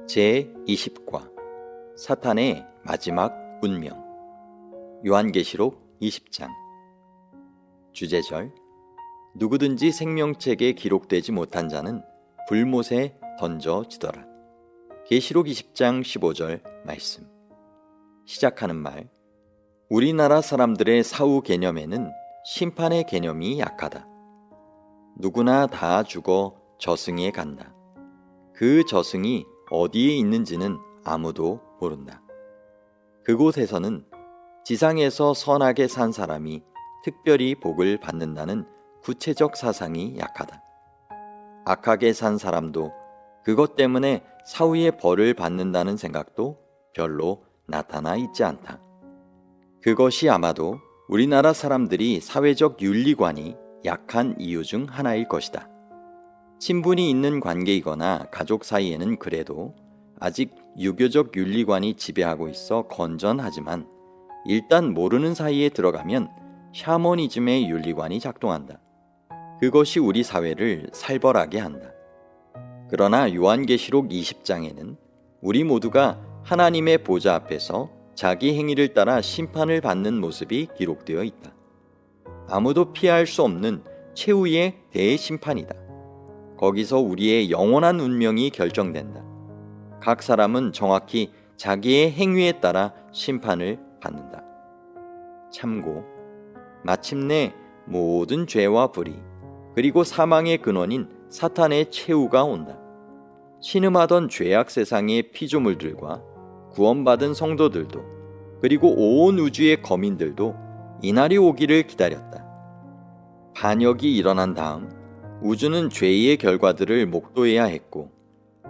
제20과 사탄의 마지막 운명. 요한계시록 20장. 주제절: 누구든지 생명책에 기록되지 못한 자는 불못에 던져지더라. 계시록 20장 15절 말씀. 시작하는 말: 우리나라 사람들의 사후 개념에는 심판의 개념이 약하다. 누구나 다 죽어 저승에 간다. 그 저승이 어디에 있는지는 아무도 모른다. 그곳에서는 지상에서 선하게 산 사람이 특별히 복을 받는다는 구체적 사상이 약하다. 악하게 산 사람도 그것 때문에 사후에 벌을 받는다는 생각도 별로 나타나 있지 않다. 그것이 아마도 우리나라 사람들이 사회적 윤리관이 약한 이유 중 하나일 것이다. 친분이 있는 관계이거나 가족 사이에는 그래도 아직 유교적 윤리관이 지배하고 있어 건전하지만 일단 모르는 사이에 들어가면 샤머니즘의 윤리관이 작동한다. 그것이 우리 사회를 살벌하게 한다. 그러나 요한계시록 20장에는 우리 모두가 하나님의 보좌 앞에서 자기 행위를 따라 심판을 받는 모습이 기록되어 있다. 아무도 피할 수 없는 최후의 대심판이다. 거기서 우리의 영원한 운명이 결정된다. 각 사람은 정확히 자기의 행위에 따라 심판을 받는다. 참고: 마침내 모든 죄와 불의 그리고 사망의 근원인 사탄의 최후가 온다. 신음하던 죄악 세상의 피조물들과 구원받은 성도들도 그리고 온 우주의 거민들도 이날이 오기를 기다렸다. 반역이 일어난 다음 우주는 죄의 결과들을 목도해야 했고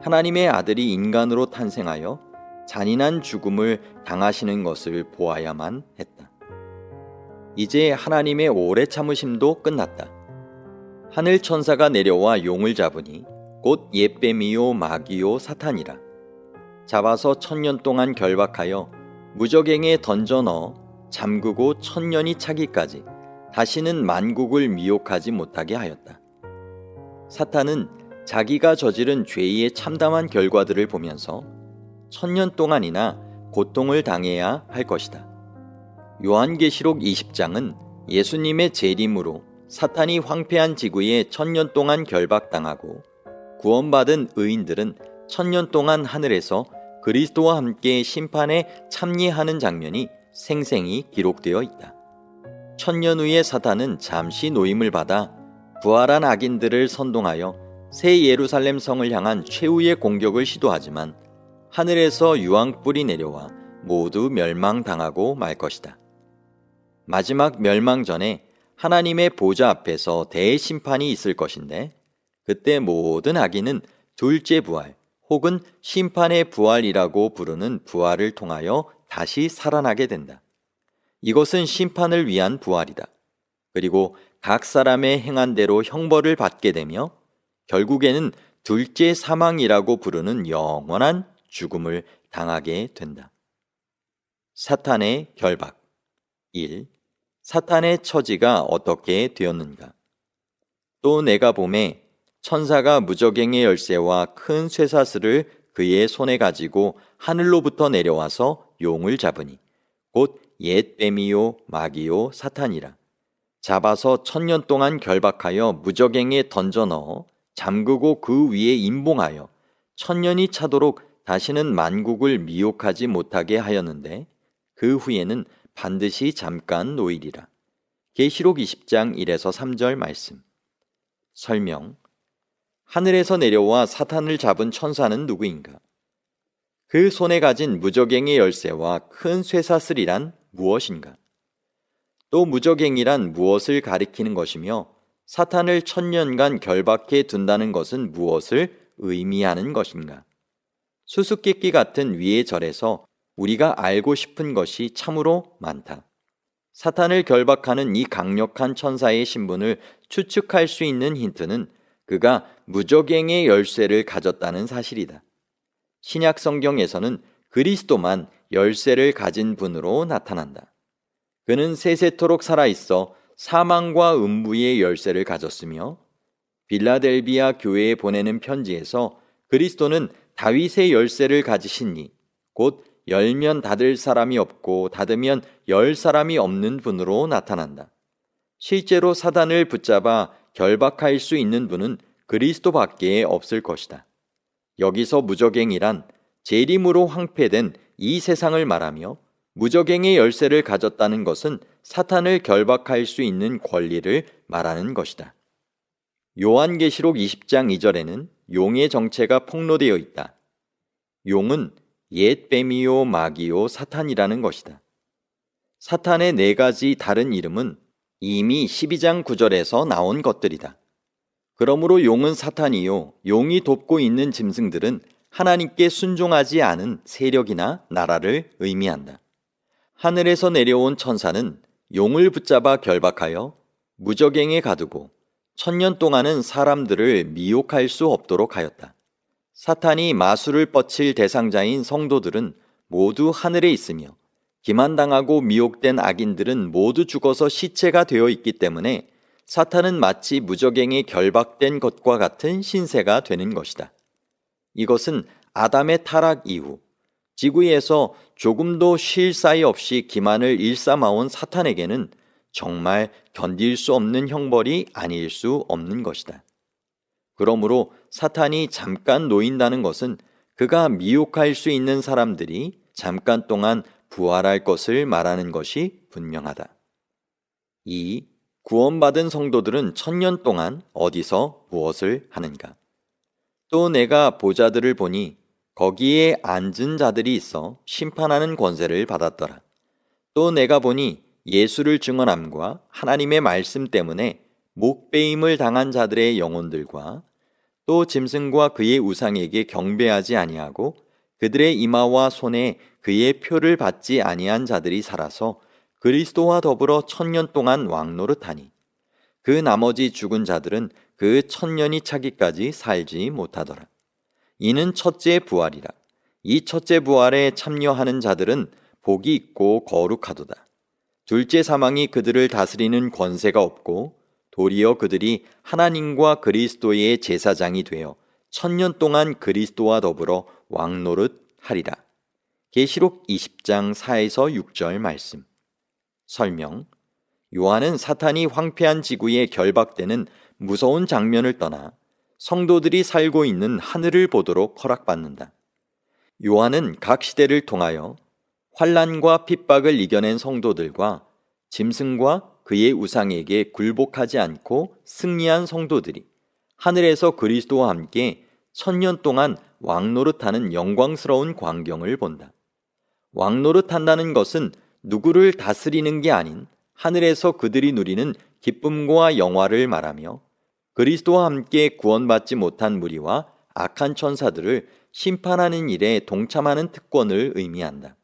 하나님의 아들이 인간으로 탄생하여 잔인한 죽음을 당하시는 것을 보아야만 했다. 이제 하나님의 오래 참으심도 끝났다. 하늘 천사가 내려와 용을 잡으니 곧 옛뱀이요 마귀요 사탄이라. 잡아서 1000년 동안 결박하여 무저갱에 던져 넣어 잠그고 1000년이 차기까지 다시는 만국을 미혹하지 못하게 하였다. 사탄은 자기가 저지른 죄의 참담한 결과들을 보면서 1000년 동안이나 고통을 당해야 할 것이다. 요한계시록 20장은 예수님의 재림으로 사탄이 황폐한 지구에 1000년 동안 결박당하고 구원받은 의인들은 1000년 동안 하늘에서 그리스도와 함께 심판에 참여하는 장면이 생생히 기록되어 있다. 1000년 후에 사탄은 잠시 노임을 받아 부활한 악인들을 선동하여 새 예루살렘 성을 향한 최후의 공격을 시도하지만 하늘에서 유황불이 내려와 모두 멸망당하고 말 것이다. 마지막 멸망 전에 하나님의 보좌 앞에서 대심판이 있을 것인데 그때 모든 악인은 둘째 부활 혹은 심판의 부활이라고 부르는 부활을 통하여 다시 살아나게 된다. 이것은 심판을 위한 부활이다. 그리고 각 사람의 행한 대로 형벌을 받게 되며 결국에는 둘째 사망이라고 부르는 영원한 죽음을 당하게 된다. 사탄의 결박. 1. 사탄의 처지가 어떻게 되었는가? 또 내가 보매 천사가 무저갱의 열쇠와 큰 쇠사슬을 그의 손에 가지고 하늘로부터 내려와서 용을 잡으니 곧 옛 뱀이요 마귀요 사탄이라. 잡아서 1000년 동안 결박하여 무저갱에 던져 넣어 잠그고 그 위에 임봉하여 1000년이 차도록 다시는 만국을 미혹하지 못하게 하였는데 그 후에는 반드시 잠깐 노이리라. 계시록 20장 1에서 3절 말씀. 설명: 하늘에서 내려와 사탄을 잡은 천사는 누구인가? 그 손에 가진 무저갱의 열쇠와 큰 쇠사슬이란 무엇인가? 또 무저갱이란 무엇을 가리키는 것이며 사탄을 1000년간 결박해 둔다는 것은 무엇을 의미하는 것인가? 수수께끼 같은 위의 절에서 우리가 알고 싶은 것이 참으로 많다. 사탄을 결박하는 이 강력한 천사의 신분을 추측할 수 있는 힌트는 그가 무저갱의 열쇠를 가졌다는 사실이다. 신약 성경에서는 그리스도만 열쇠를 가진 분으로 나타난다. 그는 세세토록 살아있어 사망과 음부의 열쇠를 가졌으며 빌라델비아 교회에 보내는 편지에서 그리스도는 다윗의 열쇠를 가지시니 곧 열면 닫을 사람이 없고 닫으면 열 사람이 없는 분으로 나타난다. 실제로 사단을 붙잡아 결박할 수 있는 분은 그리스도밖에 없을 것이다. 여기서 무저갱이란 재림으로 황폐된 이 세상을 말하며 무저갱의 열쇠를 가졌다는 것은 사탄을 결박할 수 있는 권리를 말하는 것이다. 요한계시록 20장 2절에는 용의 정체가 폭로되어 있다. 용은 옛 뱀이요 마귀요 사탄이라는 것이다. 사탄의 네 가지 다른 이름은 이미 12장 9절에서 나온 것들이다. 그러므로 용은 사탄이요, 용이 돕고 있는 짐승들은 하나님께 순종하지 않은 세력이나 나라를 의미한다. 하늘에서 내려온 천사는 용을 붙잡아 결박하여 무저갱에 가두고 1000년 동안은 사람들을 미혹할 수 없도록 하였다. 사탄이 마술을 뻗칠 대상자인 성도들은 모두 하늘에 있으며 기만당하고 미혹된 악인들은 모두 죽어서 시체가 되어 있기 때문에 사탄은 마치 무저갱에 결박된 것과 같은 신세가 되는 것이다. 이것은 아담의 타락 이후 지구에서 조금도 쉴 사이 없이 기만을 일삼아온 사탄에게는 정말 견딜 수 없는 형벌이 아닐 수 없는 것이다. 그러므로 사탄이 잠깐 놓인다는 것은 그가 미혹할 수 있는 사람들이 잠깐 동안 부활할 것을 말하는 것이 분명하다. 2. 구원받은 성도들은 1000년 동안 어디서 무엇을 하는가? 또 내가 보좌들을 보니 거기에 앉은 자들이 있어 심판하는 권세를 받았더라. 또 내가 보니 예수를 증언함과 하나님의 말씀 때문에 목베임을 당한 자들의 영혼들과 또 짐승과 그의 우상에게 경배하지 아니하고 그들의 이마와 손에 그의 표를 받지 아니한 자들이 살아서 그리스도와 더불어 1000년 동안 왕노릇하니 그 나머지 죽은 자들은 그 1000년이 차기까지 살지 못하더라. 이는 첫째 부활이라. 이 첫째 부활에 참여하는 자들은 복이 있고 거룩하도다. 둘째 사망이 그들을 다스리는 권세가 없고 도리어 그들이 하나님과 그리스도의 제사장이 되어 1000년 동안 그리스도와 더불어 왕노릇하리라. 계시록 20장 4에서 6절 말씀. 설명. 요한은 사탄이 황폐한 지구에 결박되는 무서운 장면을 떠나 성도들이 살고 있는 하늘을 보도록 허락받는다. 요한은 각 시대를 통하여 환난과 핍박을 이겨낸 성도들과 짐승과 그의 우상에게 굴복하지 않고 승리한 성도들이 하늘에서 그리스도와 함께 1000년 동안 왕노릇하는 영광스러운 광경을 본다. 왕노릇한다는 것은 누구를 다스리는 게 아닌 하늘에서 그들이 누리는 기쁨과 영화를 말하며 그리스도와 함께 구원받지 못한 무리와 악한 천사들을 심판하는 일에 동참하는 특권을 의미한다.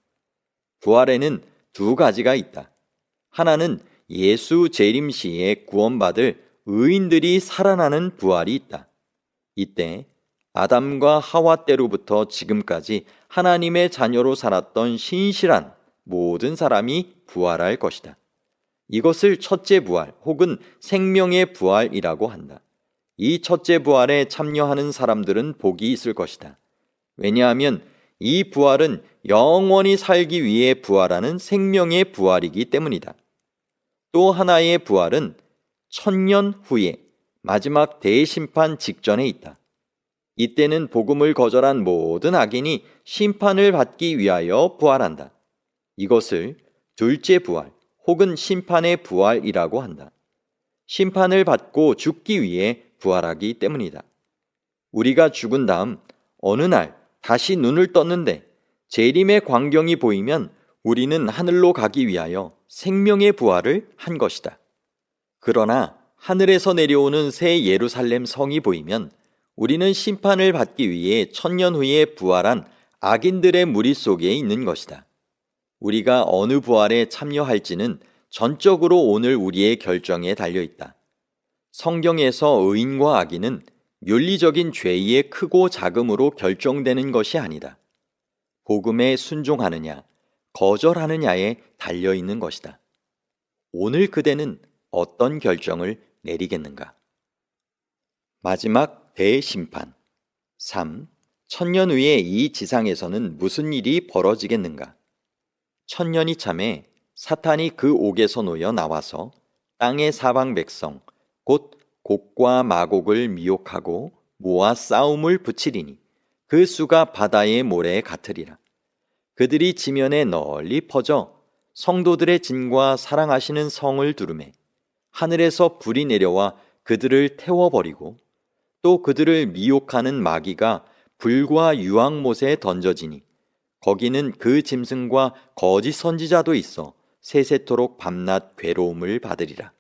부활에는 두 가지가 있다. 하나는 예수 재림 시에 구원받을 의인들이 살아나는 부활이 있다. 이때 아담과 하와 때로부터 지금까지 하나님의 자녀로 살았던 신실한 모든 사람이 부활할 것이다. 이것을 첫째 부활 혹은 생명의 부활이라고 한다. 이 첫째 부활에 참여하는 사람들은 복이 있을 것이다. 왜냐하면 이 부활은 영원히 살기 위해 부활하는 생명의 부활이기 때문이다. 또 하나의 부활은 1000년 후에 마지막 대심판 직전에 있다. 이때는 복음을 거절한 모든 악인이 심판을 받기 위하여 부활한다. 이것을 둘째 부활 혹은 심판의 부활이라고 한다. 심판을 받고 죽기 위해 부활하기 때문이다. 우리가 죽은 다음 어느 날 다시 눈을 떴는데 재림의 광경이 보이면 우리는 하늘로 가기 위하여 생명의 부활을 한 것이다. 그러나 하늘에서 내려오는 새 예루살렘 성이 보이면 우리는 심판을 받기 위해 1000년 후에 부활한 악인들의 무리 속에 있는 것이다. 우리가 어느 부활에 참여할지는 전적으로 오늘 우리의 결정에 달려있다. 성경에서 의인과 악인은 윤리적인 죄의 크고 작음으로 결정되는 것이 아니다. 복음에 순종하느냐, 거절하느냐에 달려있는 것이다. 오늘 그대는 어떤 결정을 내리겠는가? 마지막 대심판. 3. 천년 후에 이 지상에서는 무슨 일이 벌어지겠는가? 천년이 참에 사탄이 그 옥에서 놓여 나와서 땅의 사방 백성, 곧 곡과 마곡을 미혹하고 모아 싸움을 붙이리니 그 수가 바다의 모래 같으리라. 그들이 지면에 널리 퍼져 성도들의 진과 사랑하시는 성을 두르매 하늘에서 불이 내려와 그들을 태워버리고 또 그들을 미혹하는 마귀가 불과 유황못에 던져지니 거기는 그 짐승과 거짓 선지자도 있어 세세토록 밤낮 괴로움을 받으리라.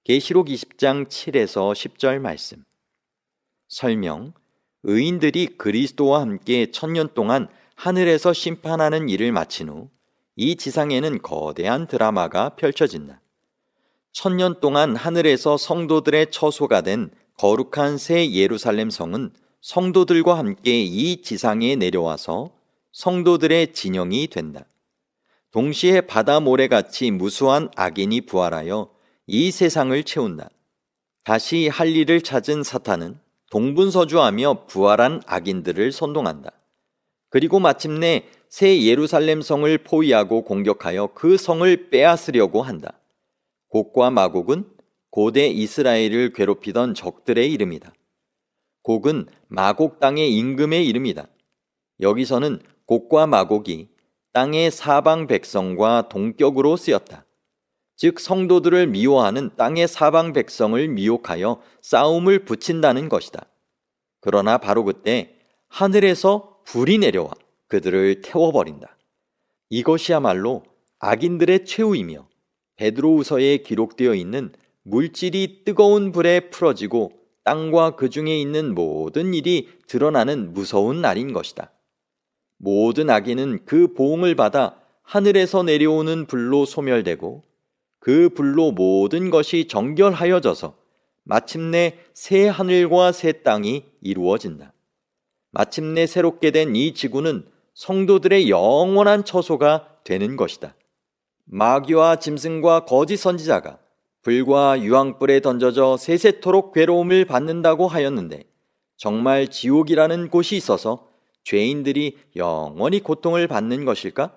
계시록 20장 7에서 10절 말씀. 설명: 의인들이 그리스도와 함께 천년 동안 하늘에서 심판하는 일을 마친 후 이 지상에는 거대한 드라마가 펼쳐진다. 천년 동안 하늘에서 성도들의 처소가 된 거룩한 새 예루살렘 성은 성도들과 함께 이 지상에 내려와서 성도들의 진영이 된다. 동시에 바다 모래같이 무수한 악인이 부활하여 이 세상을 채운다. 다시 할 일을 찾은 사탄은 동분서주하며 부활한 악인들을 선동한다. 그리고 마침내 새 예루살렘 성을 포위하고 공격하여 그 성을 빼앗으려고 한다. 곡과 마곡은 고대 이스라엘을 괴롭히던 적들의 이름이다. 곡은 마곡 땅의 임금의 이름이다. 여기서는 곡과 마곡이 땅의 사방 백성과 동격으로 쓰였다. 즉 성도들을 미워하는 땅의 사방 백성을 미혹하여 싸움을 붙인다는 것이다. 그러나 바로 그때 하늘에서 불이 내려와 그들을 태워버린다. 이것이야말로 악인들의 최후이며 베드로후서에 기록되어 있는 물질이 뜨거운 불에 풀어지고 땅과 그 중에 있는 모든 일이 드러나는 무서운 날인 것이다. 모든 악인은 그 보응을 받아 하늘에서 내려오는 불로 소멸되고 그 불로 모든 것이 정결하여져서 마침내 새 하늘과 새 땅이 이루어진다. 마침내 새롭게 된 이 지구는 성도들의 영원한 처소가 되는 것이다. 마귀와 짐승과 거짓 선지자가 불과 유황불에 던져져 세세토록 괴로움을 받는다고 하였는데 정말 지옥이라는 곳이 있어서 죄인들이 영원히 고통을 받는 것일까?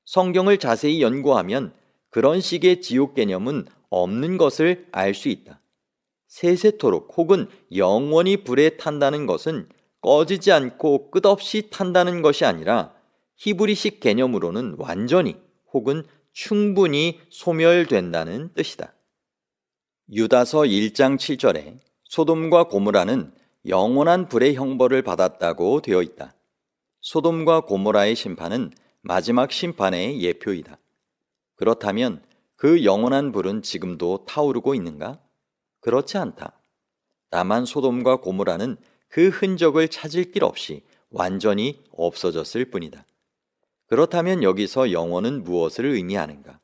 성경을 자세히 연구하면 그런 식의 지옥 개념은 없는 것을 알 수 있다. 세세토록 혹은 영원히 불에 탄다는 것은 꺼지지 않고 끝없이 탄다는 것이 아니라 히브리식 개념으로는 완전히 혹은 충분히 소멸된다는 뜻이다. 유다서 1장 7절에 소돔과 고모라는 영원한 불의 형벌을 받았다고 되어 있다. 소돔과 고모라의 심판은 마지막 심판의 예표이다. 그렇다면 그 영원한 불은 지금도 타오르고 있는가? 그렇지 않다. 다만 소돔과 고모라는 그 흔적을 찾을 길 없이 완전히 없어졌을 뿐이다. 그렇다면 여기서 영원은 무엇을 의미하는가?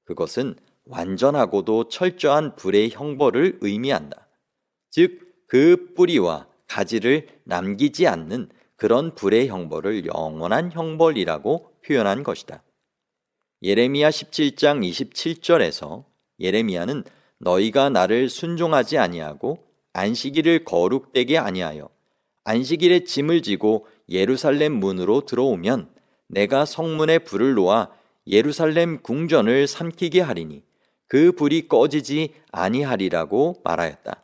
그것은 완전하고도 철저한 불의 형벌을 의미한다. 즉, 그 뿌리와 가지를 남기지 않는 그런 불의 형벌을 영원한 형벌이라고 표현한 것이다. 예레미야 17장 27절에서 예레미야는 너희가 나를 순종하지 아니하고 안식일을 거룩되게 아니하여 안식일에 짐을 지고 예루살렘 문으로 들어오면 내가 성문에 불을 놓아 예루살렘 궁전을 삼키게 하리니 그 불이 꺼지지 아니하리라고 말하였다.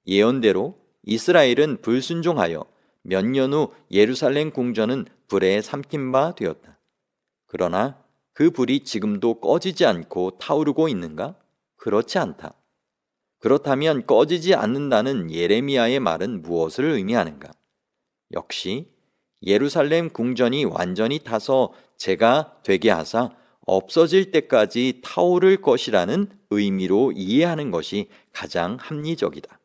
예언대로 이스라엘은 불순종하여 몇 년 후 예루살렘 궁전은 불에 삼킨 바 되었다. 그러나 그 불이 지금도 꺼지지 않고 타오르고 있는가? 그렇지 않다. 그렇다면 꺼지지 않는다는 예레미야의 말은 무엇을 의미하는가? 역시 예루살렘 궁전이 완전히 타서 재가 되게 하사 없어질 때까지 타오를 것이라는 의미로 이해하는 것이 가장 합리적이다.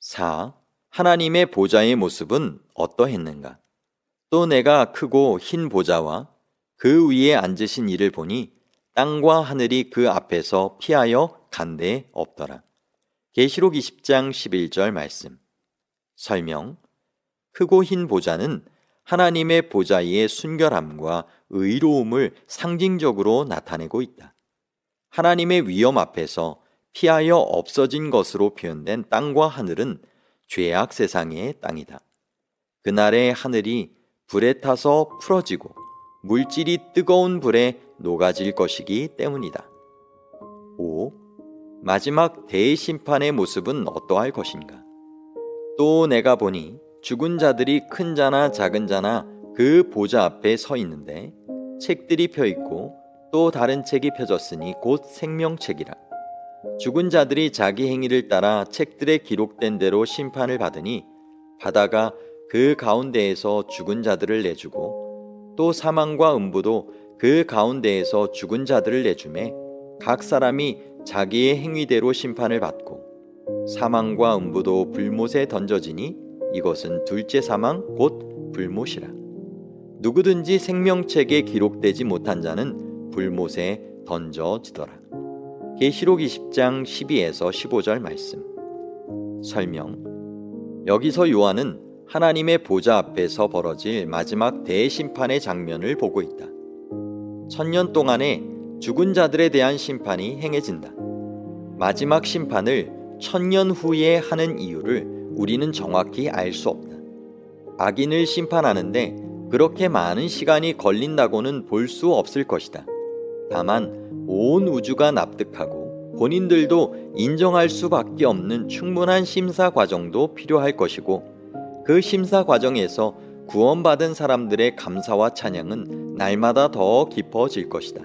4. 하나님의 보좌의 모습은 어떠했는가? 또 내가 크고 흰 보좌와 그 위에 앉으신 이를 보니 땅과 하늘이 그 앞에서 피하여 간데 없더라. 계시록 20장 11절 말씀. 설명: 크고 흰 보좌는 하나님의 보좌의 순결함과 의로움을 상징적으로 나타내고 있다. 하나님의 위엄 앞에서 피하여 없어진 것으로 표현된 땅과 하늘은 죄악 세상의 땅이다. 그날의 하늘이 불에 타서 풀어지고 물질이 뜨거운 불에 녹아질 것이기 때문이다. 5. 마지막 대심판의 모습은 어떠할 것인가? 또 내가 보니 죽은 자들이 큰 자나 작은 자나 그 보좌 앞에 서 있는데 책들이 펴 있고 또 다른 책이 펴졌으니 곧 생명책이라. 죽은 자들이 자기 행위를 따라 책들에 기록된 대로 심판을 받으니 바다가 그 가운데에서 죽은 자들을 내주고 또 사망과 음부도 그 가운데에서 죽은 자들을 내주매 각 사람이 자기의 행위대로 심판을 받고 사망과 음부도 불못에 던져지니 이것은 둘째 사망 곧 불못이라. 누구든지 생명책에 기록되지 못한 자는 불못에 던져지더라. 계시록 20장 12에서 15절 말씀. 설명. 여기서 요한은 하나님의 보좌 앞에서 벌어질 마지막 대심판의 장면을 보고 있다. 1000년 동안에 죽은 자들에 대한 심판이 행해진다. 마지막 심판을 1000년 후에 하는 이유를 우리는 정확히 알 수 없다. 악인을 심판하는데 그렇게 많은 시간이 걸린다고는 볼 수 없을 것이다. 다만 온 우주가 납득하고 본인들도 인정할 수밖에 없는 충분한 심사 과정도 필요할 것이고 그 심사 과정에서 구원받은 사람들의 감사와 찬양은 날마다 더 깊어질 것이다.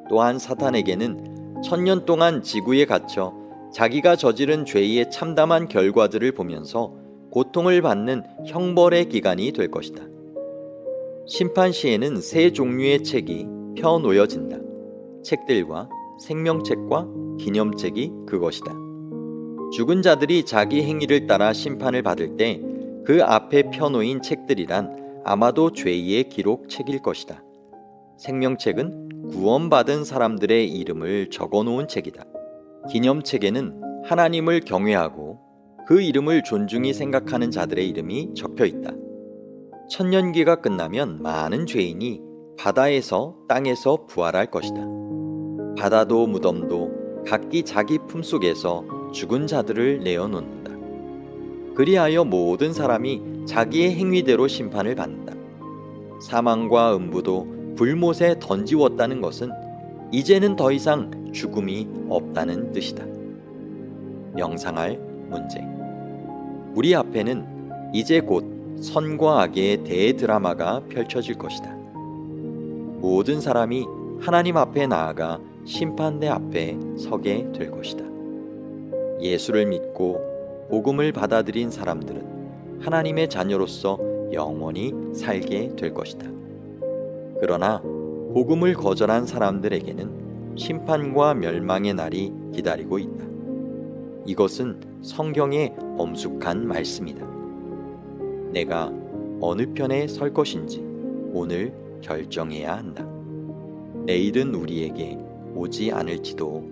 또한 사탄에게는 1000년 동안 지구에 갇혀 자기가 저지른 죄의 참담한 결과들을 보면서 고통을 받는 형벌의 기간이 될 것이다. 심판 시에는 세 종류의 책이 펴놓여진다. 책들과 생명책과 기념책이 그것이다. 죽은 자들이 자기 행위를 따라 심판을 받을 때 그 앞에 펴놓인 책들이란 아마도 죄의 기록책일 것이다. 생명책은 구원받은 사람들의 이름을 적어놓은 책이다. 기념책에는 하나님을 경외하고 그 이름을 존중히 생각하는 자들의 이름이 적혀 있다. 천년기가 끝나면 많은 죄인이 바다에서 땅에서 부활할 것이다. 바다도 무덤도 각기 자기 품속에서 죽은 자들을 내어놓는다. 그리하여 모든 사람이 자기의 행위대로 심판을 받는다. 사망과 음부도 불못에 던지웠다는 것은 이제는 더 이상 죽음이 없다는 뜻이다. 명상할 문제. 우리 앞에는 이제 곧 선과 악의 대드라마가 펼쳐질 것이다. 모든 사람이 하나님 앞에 나아가 심판대 앞에 서게 될 것이다. 예수를 믿고 복음을 받아들인 사람들은 하나님의 자녀로서 영원히 살게 될 것이다. 그러나 복음을 거절한 사람들에게는 심판과 멸망의 날이 기다리고 있다. 이것은 성경의 엄숙한 말씀이다. 내가 어느 편에 설 것인지 오늘 결정해야 한다. 내일은 우리에게 오지 않을지도